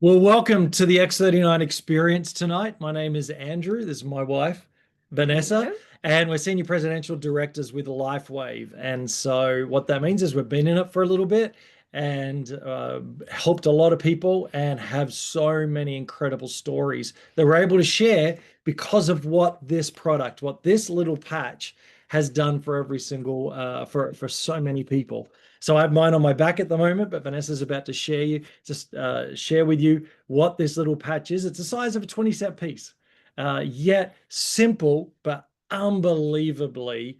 Well, welcome to the X39 experience tonight. My name is Andrew. This is my wife, Vanessa, Hello. and we're senior presidential directors with Lifewave. And so, what that means is we've been in it for a little bit and helped a lot of people and have so many incredible stories that we're able to share because of what this product, what this little patch has done for every single for so many people. So I have mine on my back at the moment, but Vanessa's about to share with you what this little patch is. It's the size of a 20-cent piece, yet simple but unbelievably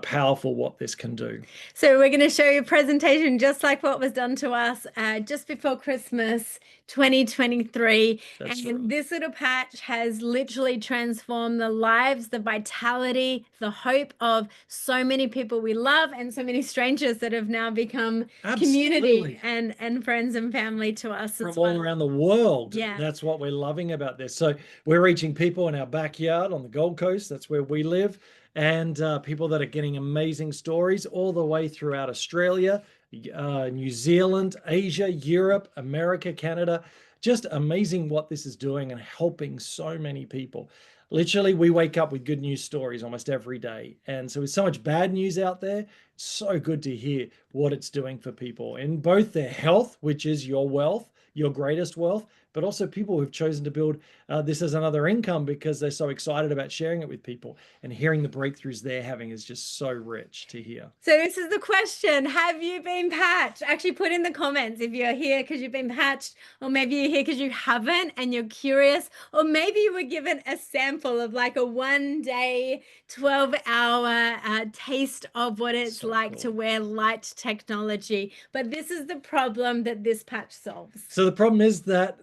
powerful what this can do. So we're going to show you a presentation just like what was done to us just before Christmas 2023. That's right. And this little patch has literally transformed the lives, the vitality, the hope of so many people we love and so many strangers that have now become community Absolutely. and friends and family to us From as all well. around the world. Yeah. That's what we're loving about this. So we're reaching people in our backyard on the Gold Coast. That's where we live, and people that are getting amazing stories all the way throughout Australia, New Zealand, Asia, Europe, America, Canada. Just amazing what this is doing and helping so many people. Literally, we wake up with good news stories almost every day. And so, with so much bad news out there, it's so good to hear what it's doing for people in both their health, which is your wealth, your greatest wealth, but also people who've chosen to build this as another income because they're so excited about sharing it with people, and hearing the breakthroughs they're having is just so rich to hear. So this is the question. Have you been patched? Actually, put in the comments if you're here because you've been patched, or maybe you're here because you haven't and you're curious, or maybe you were given a sample of like a 1 day, 12-hour taste of what it's So like to cool. wear light technology. But this is the problem that this patch solves. So the problem is that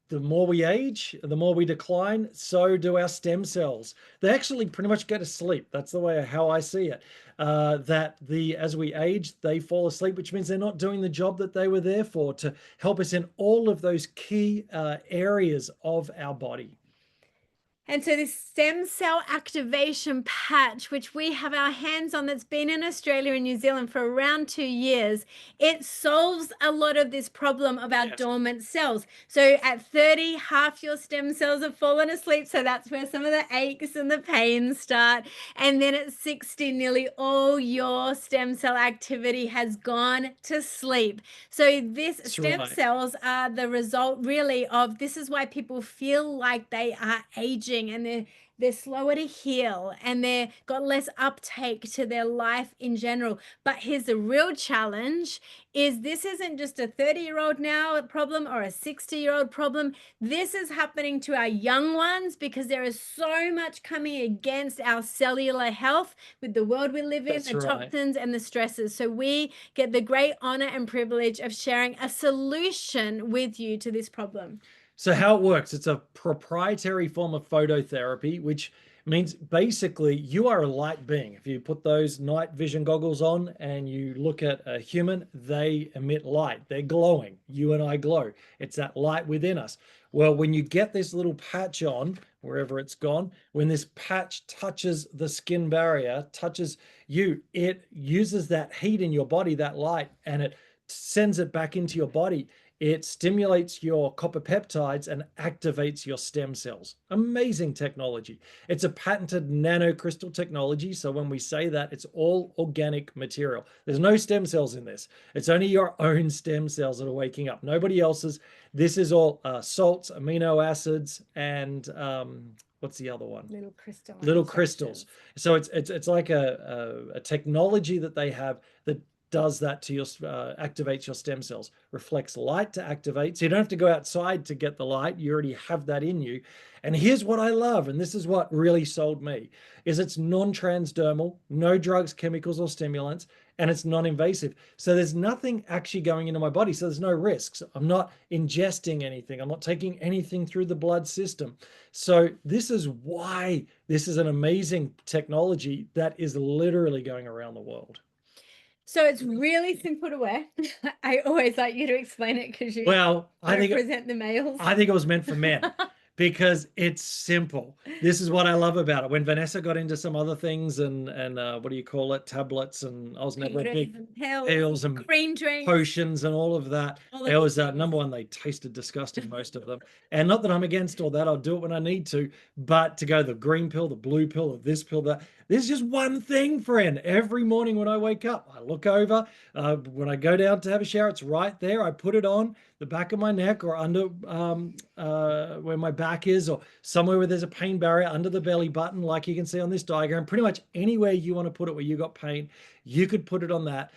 the more we age, the more we decline, so do our stem cells. They actually pretty much go to sleep. That's the way how I see it. That the as we age, they fall asleep, which means they're not doing the job that they were there for, to help us in all of those key areas of our body. And so this stem cell activation patch, which we have our hands on, that's been in Australia and New Zealand for around 2 years, it solves a lot of this problem of our Yes. dormant cells. So at 30, half your stem cells have fallen asleep. So that's where some of the aches and the pains start. And then at 60, nearly all your stem cell activity has gone to sleep. So this That's stem right. cells are the result really of this is why people feel like they are aging and they're slower to heal and they've got less uptake to their life in general. But here's the real challenge is this isn't just a 30-year-old now problem or a 60-year-old problem. This is happening to our young ones because there is so much coming against our cellular health with the world we live in, That's the right. toxins and the stresses. So we get the great honor and privilege of sharing a solution with you to this problem. So how it works, it's a proprietary form of phototherapy, which means basically you are a light being. If you put those night vision goggles on and you look at a human, they emit light. They're glowing. You and I glow. It's that light within us. Well, when you get this little patch on, wherever it's gone, when this patch touches the skin barrier, touches you, it uses that heat in your body, that light, and it sends it back into your body. It stimulates your copper peptides and activates your stem cells. Amazing technology. It's a patented nanocrystal technology. So when we say that, it's all organic material. There's no stem cells in this. It's only your own stem cells that are waking up. Nobody else's. This is all salts, amino acids, and what's the other one? Little crystalline Little crystals. structures. So it's like a technology that they have that does that to your activates your stem cells, reflects light to activate. So you don't have to go outside to get the light. You already have that in you. And here's what I love, and this is what really sold me, is it's non-transdermal, no drugs, chemicals, or stimulants, and it's non-invasive. So there's nothing actually going into my body. So there's no risks. I'm not ingesting anything. I'm not taking anything through the blood system. So this is why this is an amazing technology that is literally going around the world. So it's really simple to wear. I always like you to explain it because you Well, represent the males. I think it was meant for men because it's simple. This is what I love about it. When Vanessa got into some other things and what do you call it, tablets, and I was never a big pills and cream drinks, potions and all of that. It was number one, they tasted disgusting, most of them. And not that I'm against all that, I'll do it when I need to, but to go the green pill, the blue pill, or this pill, that, there's just one thing, friend. Every morning when I wake up, I look over, when I go down to have a shower, it's right there. I put it on the back of my neck or under where my back is, or somewhere where there's a pain barrier under the belly button, like you can see on this diagram. Pretty much anywhere you want to put it where you got pain, you could put it on that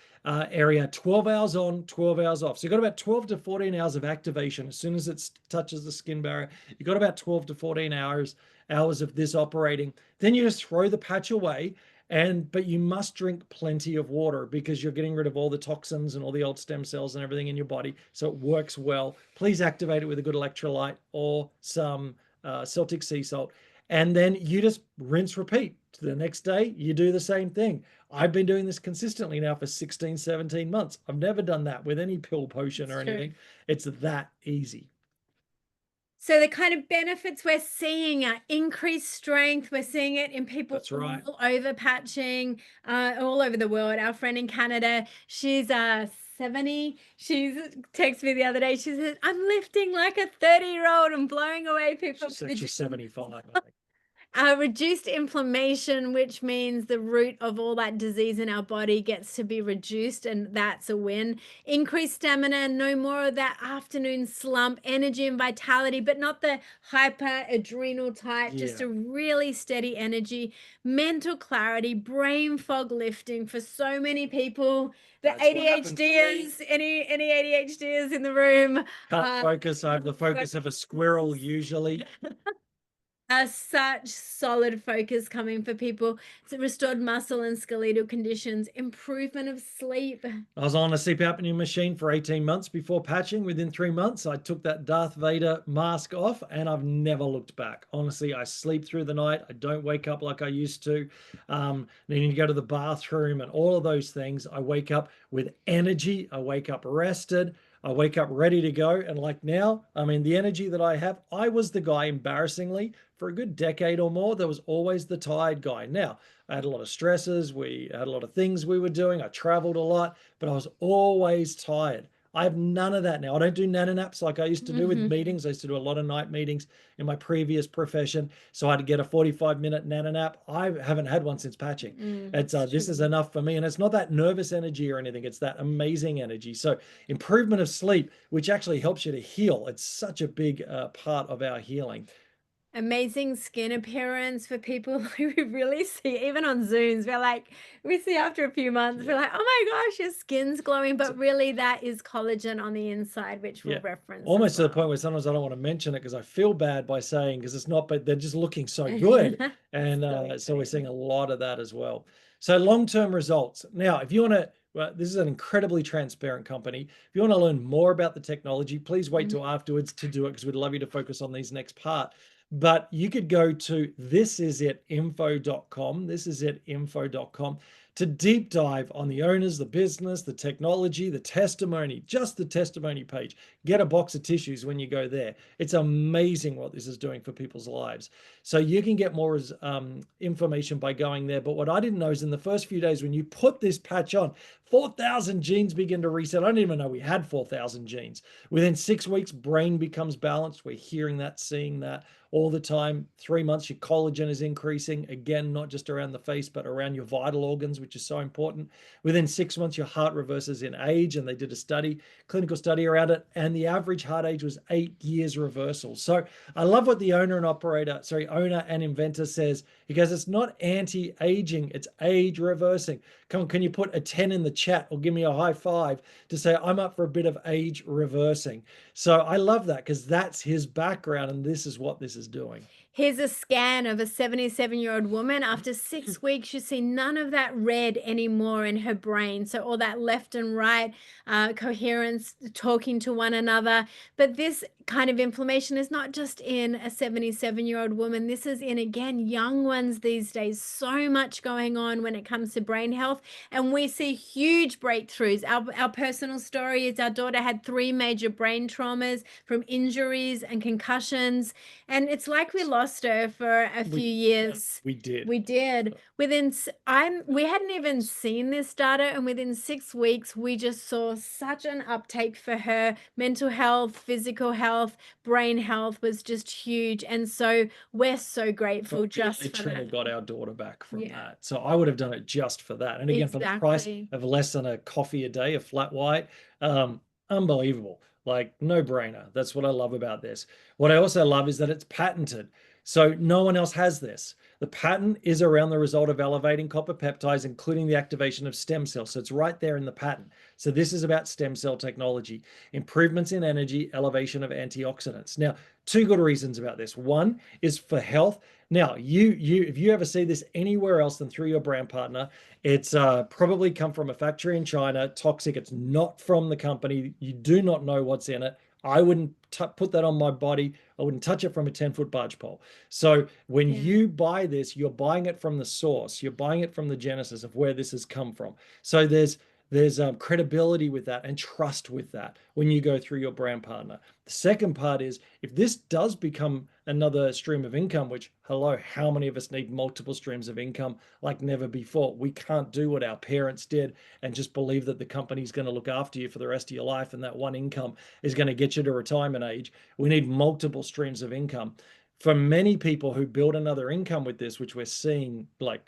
area. 12 hours on, 12 hours off. So you've got about 12 to 14 hours of activation. As soon as it touches the skin barrier, you've got about 12 to 14 hours of this operating. Then you just throw the patch away. But you must drink plenty of water because you're getting rid of all the toxins and all the old stem cells and everything in your body. So it works well. Please activate it with a good electrolyte or some Celtic sea salt. And then you just rinse, repeat. The next day, you do the same thing. I've been doing this consistently now for 16, 17 months. I've never done that with any pill, potion, or anything. It's that easy. So the kind of benefits we're seeing are increased strength. We're seing it in people all over patching, all over the world. Our friend in Canada, she's 70. She texted me the other day. She said, I'm lifting like a 30-year-old and blowing away people. She's 75, I think. Reduced inflammation, which means the root of all that disease in our body gets to be reduced, and that's a win. Increased stamina, no more of that afternoon slump, energy and vitality, but not the hyper adrenal type, just a really steady energy, mental clarity, brain fog lifting for so many people. The ADHDers, any ADHDers in the room? Can't focus. I have the focus of a squirrel usually. Such solid focus coming for people. It's restored muscle and skeletal conditions, improvement of sleep. I was on a sleep apnea machine for 18 months before patching. Within 3 months, I took that Darth Vader mask off and I've never looked back. Honestly, I sleep through the night. I don't wake up like I used to. Needing to go to the bathroom and all of those things. I wake up with energy. I wake up rested. I wake up ready to go. And like now, I mean, the energy that I have, I was the guy, embarrassingly, for a good decade or more, there was always the tired guy. Now, I had a lot of stresses. We had a lot of things we were doing. I traveled a lot, but I was always tired. I have none of that now. I don't do nano naps like I used to do with meetings. I used to do a lot of night meetings in my previous profession. So I had to get a 45-minute nano nap. I haven't had one since patching. It's this is enough for me. And it's not that nervous energy or anything. It's that amazing energy. So improvement of sleep, which actually helps you to heal. It's such a big part of our healing. Amazing skin appearance for people. We really see, even on Zooms, we see after a few months, we're like, oh my gosh, your skin's glowing. But really that is collagen on the inside, which we'll reference. Almost to the point where sometimes I don't want to mention it because I feel bad by saying, because it's not, but they're just looking so good. And so we're seeing a lot of that as well. So long-term results. Now, if you want to, well, this is an incredibly transparent company. If you want to learn more about the technology, please wait till afterwards to do it because we'd love you to focus on these next part. But you could go to thisisitinfo.com, thisisitinfo.com, to deep dive on the owners, the business, the technology, the testimony, just the testimony page. Get a box of tissues when you go there. It's amazing what this is doing for people's lives. So you can get more information by going there. But what I didn't know is in the first few days when you put this patch on, 4,000 genes begin to reset. I didn't even know we had 4,000 genes. Within 6 weeks, brain becomes balanced. We're hearing that, seeing that all the time. 3 months, your collagen is increasing. Again, not just around the face, but around your vital organs, which is so important. Within 6 months, your heart reverses in age. And they did a study, clinical study around it. And the average heart age was 8 years reversal. So I love what the owner and inventor says. He goes, it's not anti-aging, it's age reversing. Come on, can you put a 10 in the chat or give me a high five to say I'm up for a bit of age reversing? So I love that because that's his background and this is what this is doing. Here's a scan of a 77-year-old woman. After 6 weeks, you see none of that red anymore in her brain. So all that left and right coherence, talking to one another. But this kind of inflammation is not just in a 77-year-old woman. This is in, again, young ones these days. So much going on when it comes to brain health. And we see huge breakthroughs. Our personal story is our daughter had 3 major brain traumas from injuries and concussions. And it's like we lost her for a few years. We did. We did. We hadn't even seen this data, and within 6 weeks, we just saw such an uptake for her. Mental health, physical health, brain health was just huge. And so we're so grateful just for literally that. got our daughter back from that. So I would have done it just for that. And again, for the price Exactly. of less than a coffee a day, a flat white, unbelievable. Like, no brainer. That's what I love about this. What I also love is that it's patented. So no one else has this. The patent is around the result of elevating copper peptides, including the activation of stem cells. So it's right there in the patent. So this is about stem cell technology, improvements in energy, elevation of antioxidants. Now, 2 good reasons about this. One is for health. Now, if you ever see this anywhere else than through your brand partner, it's probably come from a factory in China, toxic. It's not from the company. You do not know what's in it. I wouldn't put that on my body. I wouldn't touch it from a 10-foot barge pole. So when you buy this, you're buying it from the source. You're buying it from the genesis of where this has come from. So there's credibility with that and trust with that when you go through your brand partner. The second part is, if this does become another stream of income, which, hello, how many of us need multiple streams of income like never before? We can't do what our parents did and just believe that the company's going to look after you for the rest of your life and that one income is going to get you to retirement age. We need multiple streams of income. For many people who build another income with this, which we're seeing, like,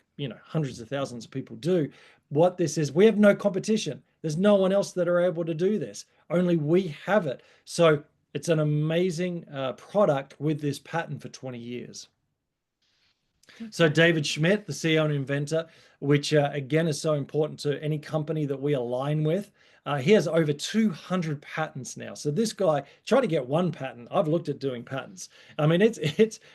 hundreds of thousands of people do, what this is, we have no competition. There's no one else that are able to do this. Only we have it. So it's an amazing product with this patent for 20 years. So David Schmidt, the CEO and inventor, which again is so important to any company that we align with. He has over 200 patents now. So this guy, try to get one patent. I've looked at doing patents. I mean,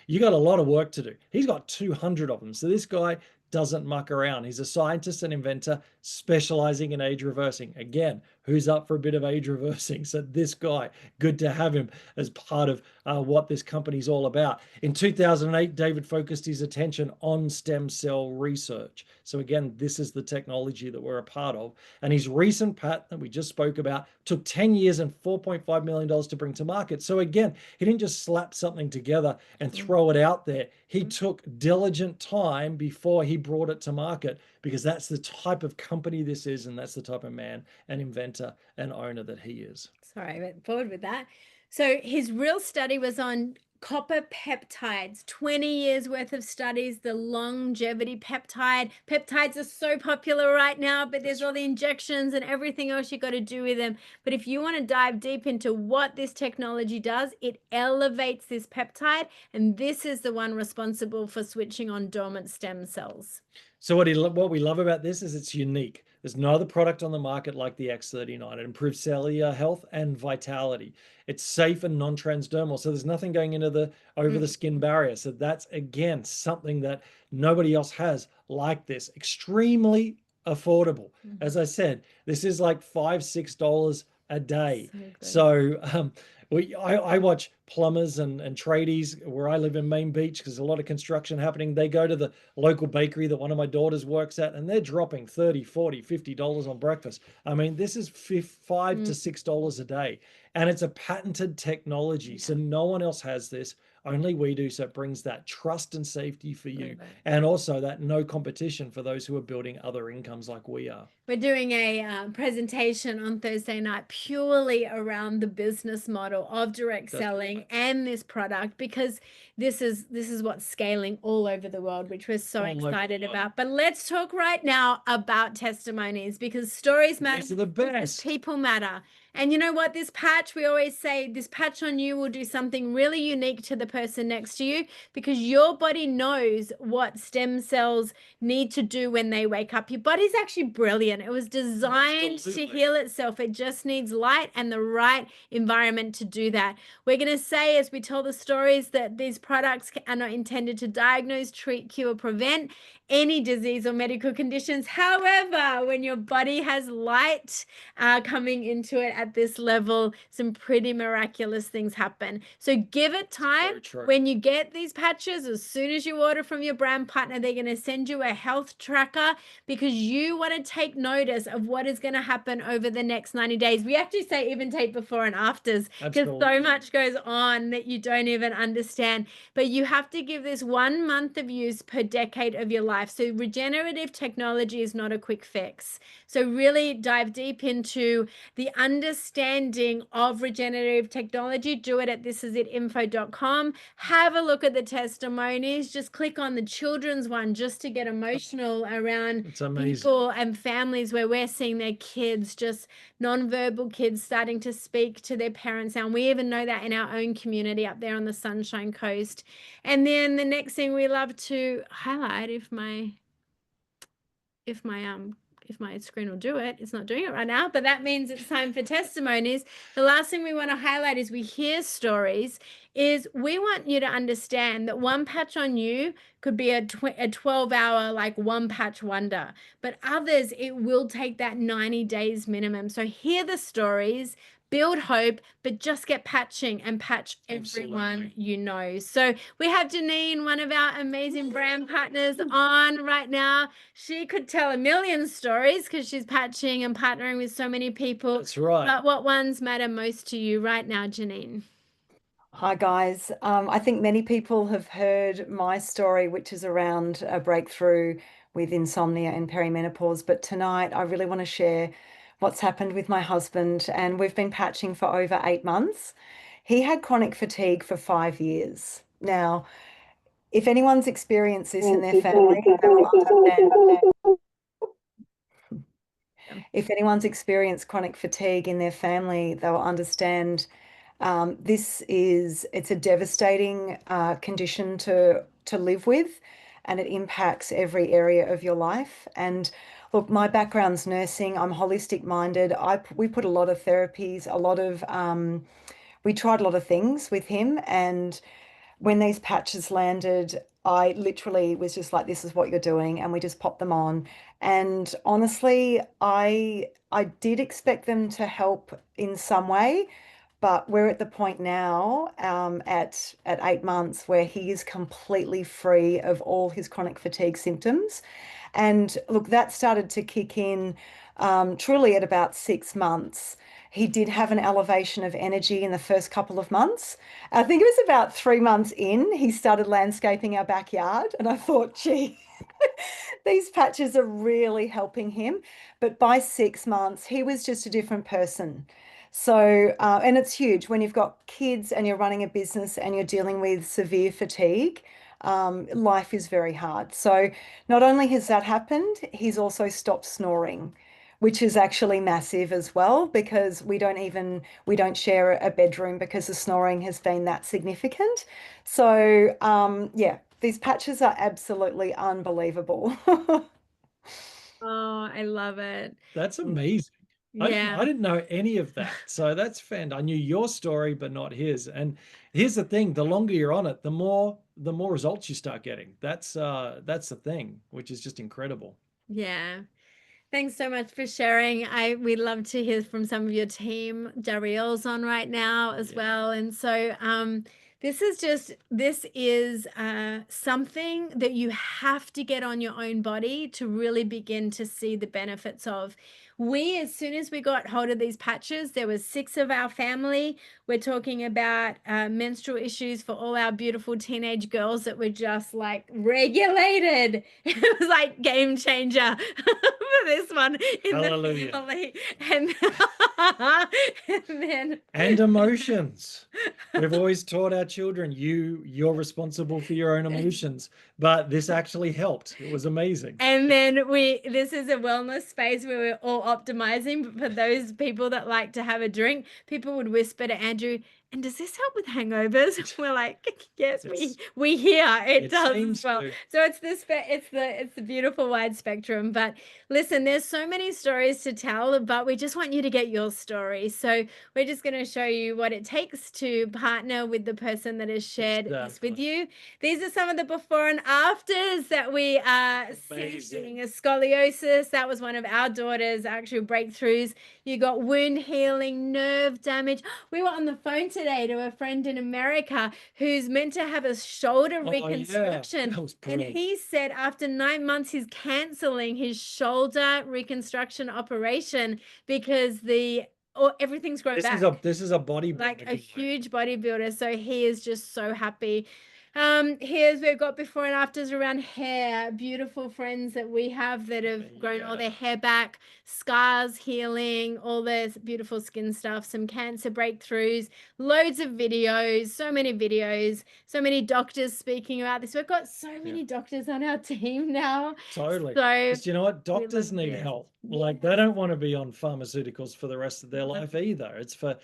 you got a lot of work to do. He's got 200 of them. So this guy doesn't muck around. He's a scientist and inventor specializing in age reversing. Again, who's up for a bit of age reversing? So this guy, good to have him as part of what this company's all about. In 2008, David focused his attention on stem cell research. So again, this is the technology that we're a part of. And his recent patent that we just spoke about took 10 years and $4.5 million to bring to market. So again, he didn't just slap something together and throw it out there. He took diligent time before he brought it to market, because that's the type of company this is, and that's the type of man and inventor and owner that he is. Sorry, I went forward with that. So his real study was on copper peptides, 20 years worth of studies, the longevity peptide. Peptides are so popular right now, but there's all the injections and everything else you got to do with them. But if you want to dive deep into what this technology does, it elevates this peptide, and this is the one responsible for switching on dormant stem cells. So what we love about this is it's unique. There's no other product on the market like the X39. It improves cellular health and vitality. It's safe and non-transdermal, so there's nothing going into over the skin barrier. So that's, again, something that nobody else has like this. Extremely affordable. As I said, this is like $5-6 a day. So I watch plumbers and tradies where I live in Main Beach, because there's a lot of construction happening. They go to the local bakery that one of my daughters works at, and they're dropping $30, $40, $50 on breakfast. I mean, this is $5 to $6 a day, and it's a patented technology. So no one else has this. Only we do. So it brings that trust and safety for you, and also that no competition for those who are building other incomes like we are. We're doing a presentation on Thursday night purely around the business model of direct selling and this product, because this is what's scaling all over the world, which we're so excited about. But let's talk right now about testimonies, because stories matter. These are the best. People matter. And you know what? This patch, we always say this patch on you will do something really unique to the person next to you, because your body knows what stem cells need to do when they wake up. Your body's actually brilliant. It was designed to heal itself. It just needs light and the right environment to do that. We're going to say, as we tell the stories, that these products are not intended to diagnose, treat, cure, prevent any disease or medical conditions. However, when your body has light coming into it at this level, some pretty miraculous things happen. So give it time. When you get these patches, as soon as you order from your brand partner, they're going to send you a health tracker, because you want to take notice of what is going to happen over the next 90 days. We actually say even take before and afters, because so much goes on that you don't even understand. But you have to give this 1 month of use per decade of your life. So regenerative technology is not a quick fix. So really dive deep into the understanding of regenerative technology. Do it at thisisit.info.com. Have a look at the testimonies. Just click on the children's one just to get emotional around people and families where we're seeing their kids, just nonverbal kids, starting to speak to their parents. And we even know that in our own community up there on the Sunshine Coast. And then the next thing we love to highlight, if my screen will do it, it's not doing it right now, but that means it's time for testimonies. The last thing we want to highlight is we hear stories, is we want you to understand that one patch on you could be a 12-hour, like one patch wonder, but others, it will take that 90 days minimum. So hear the stories, build hope, but just get patching and patch everyone you know. So we have Janine, one of our amazing brand partners, on right now. She could tell a million stories because she's patching and partnering with so many people. That's right. But what ones matter most to you right now, Janine? Hi, guys. I think many people have heard my story, which is around a breakthrough with insomnia and perimenopause. But tonight, I really want to share what's happened with my husband. And we've been patching for over 8 months. He had chronic fatigue for 5 years. Now, if anyone's experienced this in their family, they'll understand. If anyone's experienced chronic fatigue in their family, they'll understand it's a devastating condition to live with, and it impacts every area of your life. And look, my background's nursing. I'm holistic minded. We put a lot of therapies, we tried a lot of things with him. And when these patches landed, I literally was just like, this is what you're doing. And we just popped them on. And honestly, I did expect them to help in some way. But we're at the point now at 8 months where he is completely free of all his chronic fatigue symptoms. And look, that started to kick in truly at about 6 months. He did have an elevation of energy in the first couple of months. I think it was about 3 months in, he started landscaping our backyard. And I thought, gee, these patches are really helping him. But by 6 months, he was just a different person. So, and it's huge when you've got kids and you're running a business and you're dealing with severe fatigue. Life is very hard. So not only has that happened, he's also stopped snoring, which is actually massive as well, because we don't share a bedroom because the snoring has been that significant. So, yeah, these patches are absolutely unbelievable. Oh, I love it. That's amazing. Yeah. I didn't know any of that. So that's fantastic. I knew your story, but not his. And here's the thing, the longer you're on it, the more results you start getting. That's the thing, which is just incredible. Yeah. Thanks so much for sharing. We'd love to hear from some of your team. Dariel's on right now as well. And so this is something that you have to get on your own body to really begin to see the benefits of. As soon as we got hold of these patches, there was 6 of our family. We're talking about menstrual issues for all our beautiful teenage girls that were just like regulated. It was like game changer for this one in Hallelujah. the family. And emotions. We've always taught our children, you're responsible for your own emotions, but this actually helped. It was amazing. And then this is a wellness space where we're all optimizing, but for those people that like to have a drink, people would whisper to Andrew, and does this help with hangovers? We're like, yes, we hear it does as well. So it's the beautiful wide spectrum. But listen, there's so many stories to tell, but we just want you to get your story. So we're just going to show you what it takes to partner with the person that has shared this with you. These are some of the before and afters that we are seeing. Scoliosis, that was one of our daughter's actual breakthroughs. You got wound healing, nerve damage. We were on the phone today to a friend in America who's meant to have a shoulder reconstruction. And he said after 9 months, he's canceling his shoulder reconstruction operation because everything's grown back. This is a bodybuilder. Like a huge bodybuilder. So he is just so happy. We've got before and afters around hair. Beautiful friends that we have that have grown all their hair back, scars healing, all this beautiful skin stuff, some cancer breakthroughs, loads of videos, so many doctors speaking about this. We've got so many doctors on our team now. Totally. So you know what? Doctors need help. Like they don't want to be on pharmaceuticals for the rest of their life either. It's for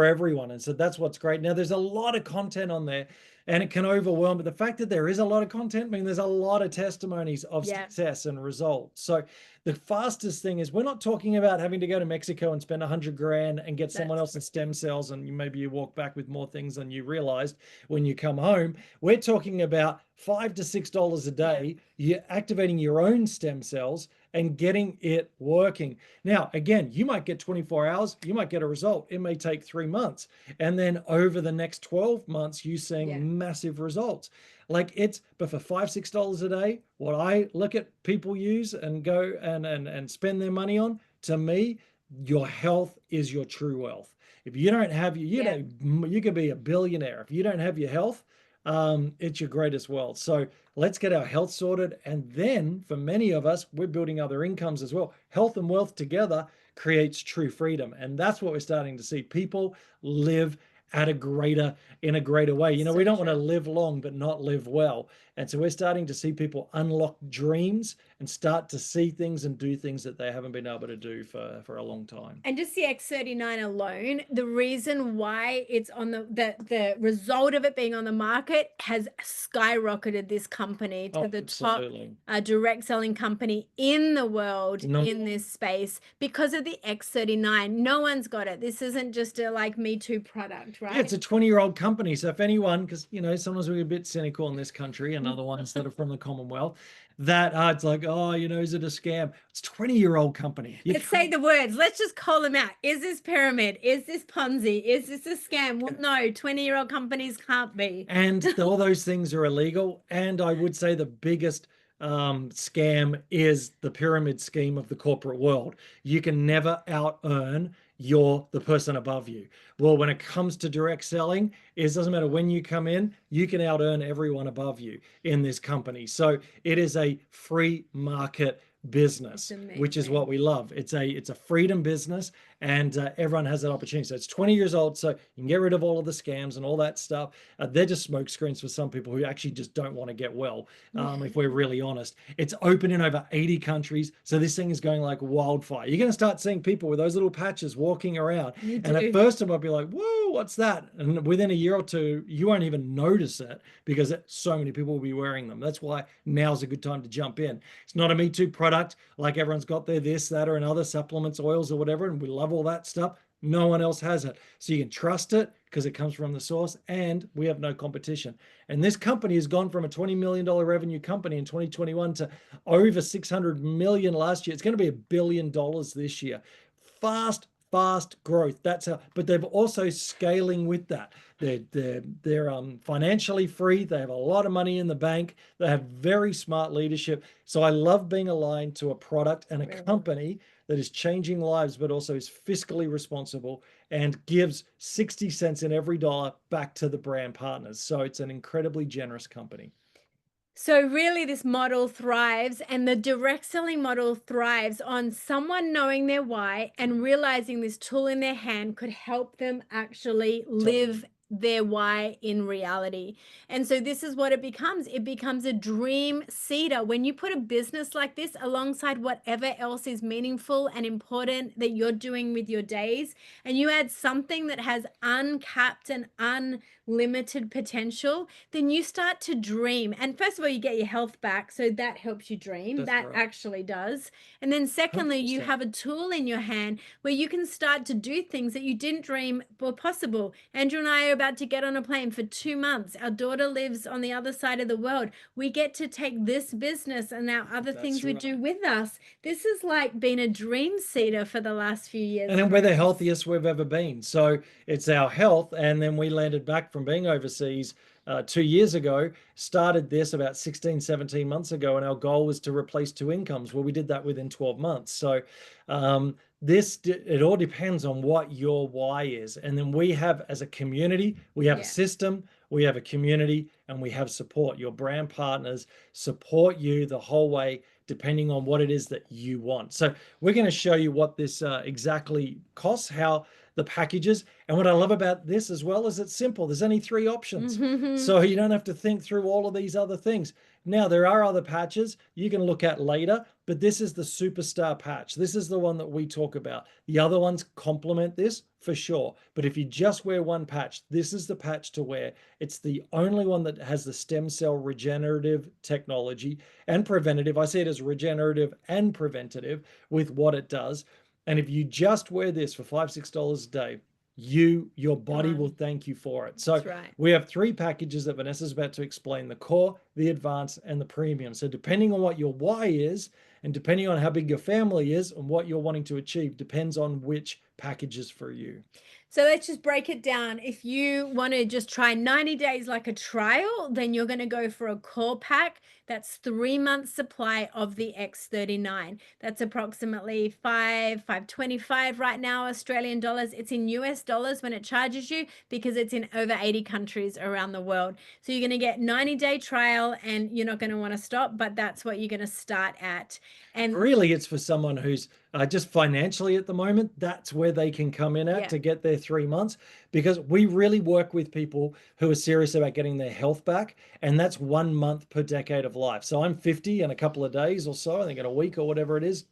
everyone. And so that's what's great. Now there's a lot of content on there and it can overwhelm, but the fact that there is a lot of content means there's a lot of testimonies of success and results. So the fastest thing is we're not talking about having to go to Mexico and spend 100 grand and get someone else's stem cells. And maybe you walk back with more things than you realized when you come home. We're talking about $5 to $6 a day. You're activating your own stem cells and getting it working. Now, again, you might get 24 hours, you might get a result. It may take 3 months. And then over the next 12 months, you're seeing massive results. But for $5, $6 a day, what I look at people use and go and spend their money on, to me, your health is your true wealth. If you don't have you could be a billionaire. If you don't have your health, it's your greatest wealth. So let's get our health sorted. And then for many of us, we're building other incomes as well. Health and wealth together creates true freedom. And that's what we're starting to see. People live in a greater way. We don't want to live long, but not live well. And so we're starting to see people unlock dreams and start to see things and do things that they haven't been able to do for a long time. And just the X39 alone, the reason why it's on the result of it being on the market has skyrocketed this company to the top direct selling company in the world in this space because of the X39. No one's got it. This isn't just a Me Too product, right? Yeah, it's a 20-year-old company. So if anyone, because sometimes we're a bit cynical in this country and other ones that are from the Commonwealth, that it's like, is it a scam? It's a 20-year-old company. Let's say the words. Let's just call them out. Is this pyramid? Is this Ponzi? Is this a scam? Well, no, 20-year-old companies can't be. And all those things are illegal. And I would say the biggest scam is the pyramid scheme of the corporate world. You can never out-earn the person above you. Well, when it comes to direct selling, it doesn't matter when you come in, you can out-earn everyone above you in this company. So it is a free market business, which is what we love. It's a freedom business, and everyone has that opportunity. So it's 20 years old, so you can get rid of all of the scams and all that stuff. They're just smoke screens for some people who actually just don't want to get well, if we're really honest. It's open in over 80 countries, so this thing is going like wildfire. You're going to start seeing people with those little patches walking around, and at first it might be like, whoa, what's that? And within a year or two, you won't even notice it because so many people will be wearing them. That's why now's a good time to jump in. It's not a Me Too product like everyone's got their this, that, or and other supplements, oils, or whatever, and we love all that stuff. No one else has it. So you can trust it because it comes from the source, and we have no competition. And this company has gone from a $20 million revenue company in 2021 to over 600 million last year. It's going to be $1 billion this year. Fast growth. But they're also scaling with that. They're financially free. They have a lot of money in the bank. They have very smart leadership. So I love being aligned to a product and a company that is changing lives, but also is fiscally responsible and gives 60 cents in every dollar back to the brand partners. So it's an incredibly generous company. So really this model thrives, and the direct selling model thrives on someone knowing their why and realizing this tool in their hand could help them actually live their why in reality. And so this is what it becomes. It becomes a dream seeder. When you put a business like this alongside whatever else is meaningful and important that you're doing with your days, and you add something that has uncapped and unlimited potential, then you start to dream. And first of all, you get your health back. So that helps you dream. That's That right. actually does. And then secondly, you 100%. have a tool in your hand where you can start to do things that you didn't dream were possible. Andrew and I are about to get on a plane for 2 months. Our daughter lives on the other side of the world. We get to take this business and our other That's things we right. do with us. This has like been a dream seeder for the last few years. And then for we're the us. healthiest we've ever been. So it's our health. And then we landed back from being overseas 2 years ago, started this about 16, 17 months ago. And our goal was to replace 2 incomes. Well, we did that within 12 months. So it all depends on what your why is. And then we have, as a community, we have a system, we have a community, and we have support. Your brand partners support you the whole way, depending on what it is that you want. So we're going to show you what this exactly costs, how the packages. And what I love about this as well is it's simple. There's only 3 options. So you don't have to think through all of these other things. Now, there are other patches you can look at later, but this is the superstar patch. This is the one that we talk about. The other ones complement this for sure. But if you just wear one patch, this is the patch to wear. It's the only one that has the stem cell regenerative technology and preventative. I see it as regenerative and preventative with what it does. And if you just wear this for $5, $6 a day, your body will thank you for it. So we have 3 packages that Vanessa's about to explain: the core, the advanced, and the premium. So depending on what your why is, and depending on how big your family is and what you're wanting to achieve, depends on which package is for you. So let's just break it down. If you want to just try 90 days like a trial, then you're going to go for a core pack. That's 3 months supply of the X39. That's approximately $525 right now, Australian dollars. It's in US dollars when it charges you because it's in over 80 countries around the world. So you're going to get 90-day trial and you're not going to want to stop, but that's what you're going to start at. And really, it's for someone who's just financially at the moment. That's where they can come in at to get their 3 months, because we really work with people who are serious about getting their health back. And that's 1 month per decade of life. So I'm 50 in a couple of days or so, I think in a week or whatever it is,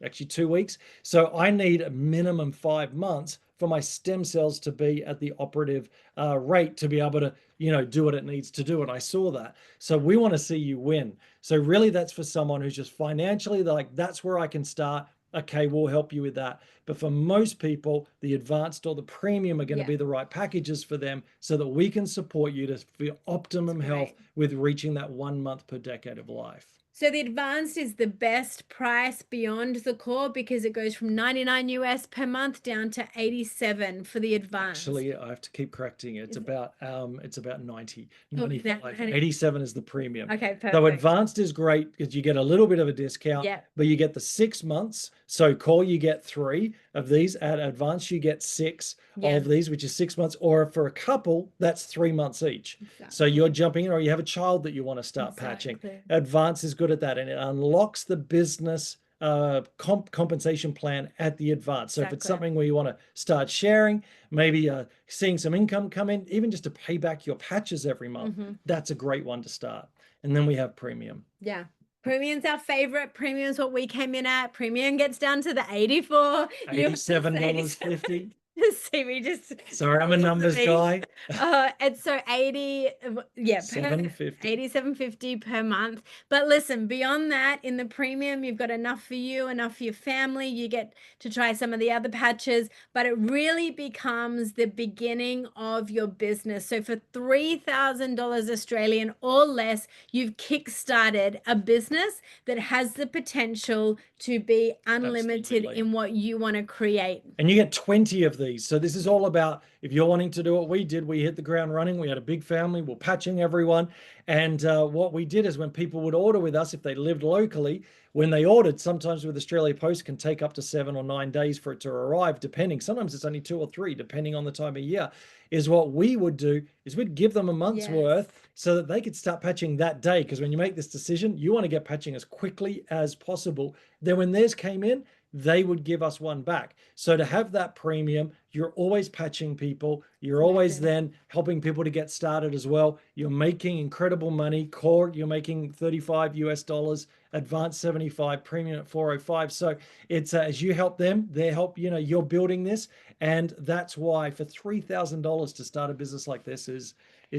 actually 2 weeks. So I need a minimum 5 months for my stem cells to be at the operative rate to be able to, do what it needs to do. And I saw that. So we want to see you win. So really that's for someone who's just financially like, that's where I can start. Okay, we'll help you with that. But for most people, the advanced or the premium are going to be the right packages for them, so that we can support you for optimum health with reaching that 1 month per decade of life. So the advanced is the best price beyond the core because it goes from 99 US per month down to 87 for the advanced. Actually, I have to keep correcting it. It's about 90, 95. 87 is the premium. Okay, perfect. So advanced is great because you get a little bit of a discount, but you get the 6 months. So core, you get 3 of these. At advanced, you get 6 of these, which is 6 months. Or for a couple, that's 3 months each. So you're jumping in, or you have a child that you want to start patching. Advanced is good at that, and it unlocks the business compensation plan at the advance. So if it's something where you want to start sharing, maybe seeing some income come in, even just to pay back your patches every month, that's a great one to start. And then we have premium. Yeah. Premium's our favorite. Premium's what we came in at. Premium gets down to the 84. $87.50. See, we just sorry, I'm a numbers guy. And so 87.50 per month. But listen, beyond that, in the premium, you've got enough for you, enough for your family. You get to try some of the other patches, but it really becomes the beginning of your business. So for $3,000 Australian or less, you've kickstarted a business that has the potential to be unlimited in what you want to create. And you get 20 of these. So this is all about, if you're wanting to do what we did, we hit the ground running. We had a big family, we're patching everyone. And what we did is when people would order with us, if they lived locally, when they ordered, sometimes with Australia Post can take up to 7 or 9 days for it to arrive, depending. Sometimes it's only 2 or 3, depending on the time of year. Is what we would do is we'd give them a month's worth so that they could start patching that day. Because when you make this decision, you want to get patching as quickly as possible. Then when theirs came in, they would give us one back. So to have that premium you're always patching people. You're always then helping people to get started as well. You're making incredible money. Core, you're making $35 US, advanced 75, premium at 405. So it's as you help them, they help, you're building this. And that's why for $3,000 to start a business like this is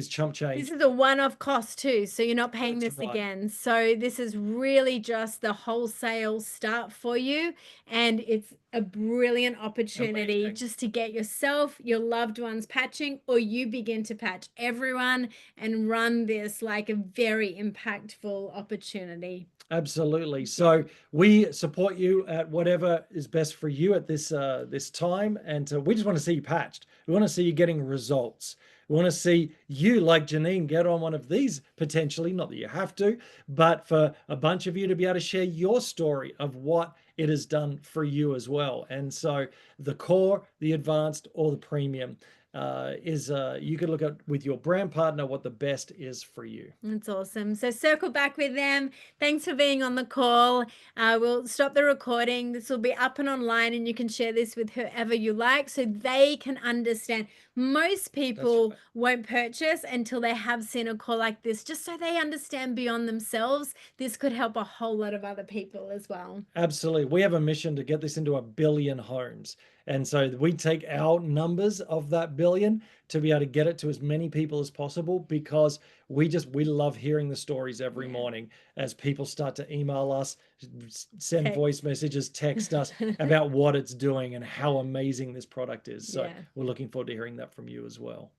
chump change. This is a one-off cost too, so you're not paying That's this right. again. So this is really just the wholesale start for you, and it's a brilliant opportunity Amazing. just to get yourself, your loved ones patching, or you begin to patch everyone and run this like a very impactful opportunity. Absolutely. So we support you at whatever is best for you at this time, and we just want to see you patched. We want to see you getting results. We want to see you, like Janine, get on one of these potentially, not that you have to, but for a bunch of you to be able to share your story of what it has done for you as well. And so the core, the advanced, or the premium you could look at with your brand partner what the best is for you. That's awesome. So circle back with them. Thanks for being on the call. We'll stop the recording. This will be up and online, and you can share this with whoever you like so they can understand. Most people won't purchase until they have seen a call like this, just so they understand beyond themselves. This could help a whole lot of other people as well. Absolutely. We have a mission to get this into 1 billion homes. And so we take our numbers of that billion to be able to get it to as many people as possible, because we love hearing the stories every morning as people start to email us, send voice messages, text us about what it's doing and how amazing this product is. So we're looking forward to hearing that from you as well.